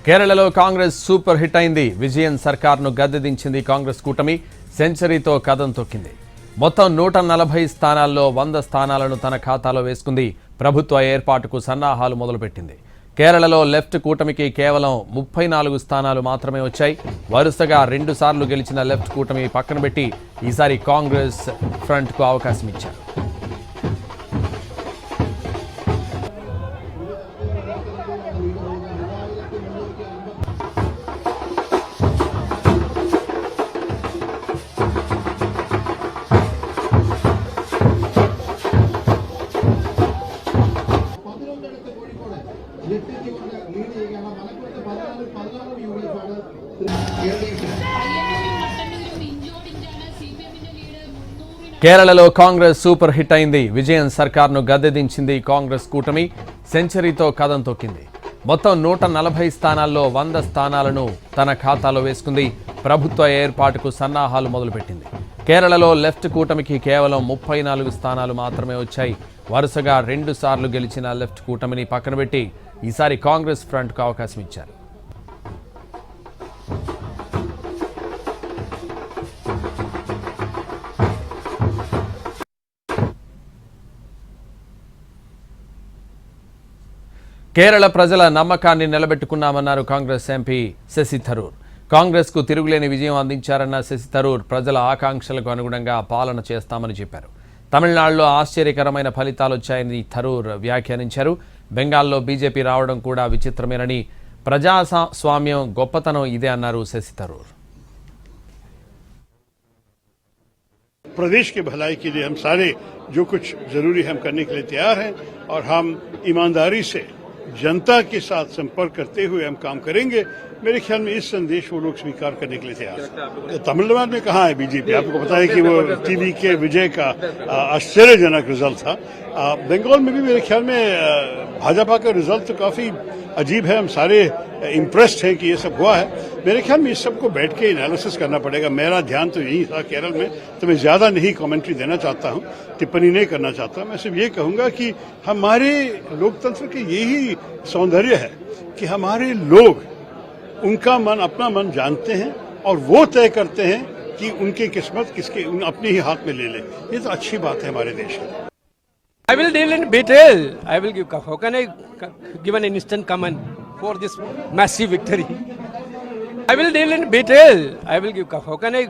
కేరళలో Congress super hit అయింది. విజయన్ సర్కార్ను గద్దెదించింది కాంగ్రెస్ కూటమి. సెంచరీతో కదం తొక్కింది. మొత్తం 140 స్థానాల్లో 100 స్థానాలను తన ఖాతాలో వేసుకుంది. ప్రభుత్వ ఏర్పాటుకు సన్నాహాలు మొదలుపెట్టింది. కేరళలో లెఫ్ట్ కూటమికి కేవలం 34 స్థానాలు మాత్రమే వచ్చాయి. వరుసగా 2 సార్లు గెలిచిన లెఫ్ట్ కూటమి పక్కన పెట్టి ఈసారి కాంగ్రెస్ ఫ్రంట్కు అవకాశం ఇచ్చారు. కేరళలో కాంగ్రెస్ సూపర్ హిట్ అయింది. విజయన్ సర్కార్ను గద్దెదించింది కాంగ్రెస్ కూటమి. సెంచరీతో కదం తొక్కింది. మొత్తం 140 స్థానాల్లో 100 స్థానాలను తన ఖాతాలో వేసుకుంది. ప్రభుత్వ ఏర్పాటుకు సన్నాహాలు మొదలుపెట్టింది. కేరళలో లెఫ్ట్ కూటమికి కేవలం 34 స్థానాలు మాత్రమే వచ్చాయి. వరుసగా 2 సార్లు గెలిచిన లెఫ్ట్ కూటమిని పక్కన పెట్టి ఈసారి కాంగ్రెస్ ఫ్రంట్కు అవకాశం ఇచ్చారు. కేరళ ప్రజల నమ్మకాన్ని నిలబెట్టుకున్నామన్నారు కాంగ్రెస్ ఎంపీ శశి థరూర్. కాంగ్రెస్కు తిరుగులేని విజయం అందించారన్న శశి థరూర్ ప్రజల ఆకాంక్షలకు అనుగుణంగా పాలన చేస్తామని చెప్పారు. తమిళనాడులో ఆశ్చర్యకరమైన ఫలితాలు వచ్చాయని థరూర్ వ్యాఖ్యానించారు. బెంగాల్లో బీజేపీ రావడం కూడా విచిత్రమేనని, ప్రజాస్వామ్యం గొప్పతనం ఇదే అన్నారు శశి థరూర్. प्रदेश के भलाई के लिए हम सारे जो कुछ जरूरी हम करने के लिए तैयार हैं और हम ईमानदारी से जनता के साथ संपर्क करते हुए हम काम करेंगे। मेरे ख्याल में इस संदेश वो लोग स्वीकार करने के लिए तैयार हैं। तमिलनाडु में कहाँ है बीजेपी? आपको पता है कि वो टीवी के विजय का आश्चर्यजनक रिजल्ट था। बंगाल में भी मेरे ख्याल में भाजपा का रिजल्ट तो काफी अजीब है। हम सारे इम्प्रेस्ड हैं कि ये सब हुआ है। मेरे ख्याल में इस सबको बैठ के एनालिसिस करना पड़ेगा। मेरा ध्यान तो यही था केरल में, तो मैं ज्यादा नहीं कमेंट्री देना चाहता हूँ, टिप्पणी नहीं करना चाहता। मैं सिर्फ ये कहूंगा कि हमारे लोकतंत्र के यही सौंदर्य है कि हमारे लोग उनका मन, अपना मन जानते हैं और वो तय करते हैं कि उनकी किस्मत किसके अपने ही हाथ में ले ले। ये तो अच्छी बात है हमारे देश की। I will deal in detail. I will give. How can I give an instant comment for this massive victory? I will deal in detail. I will give. How can I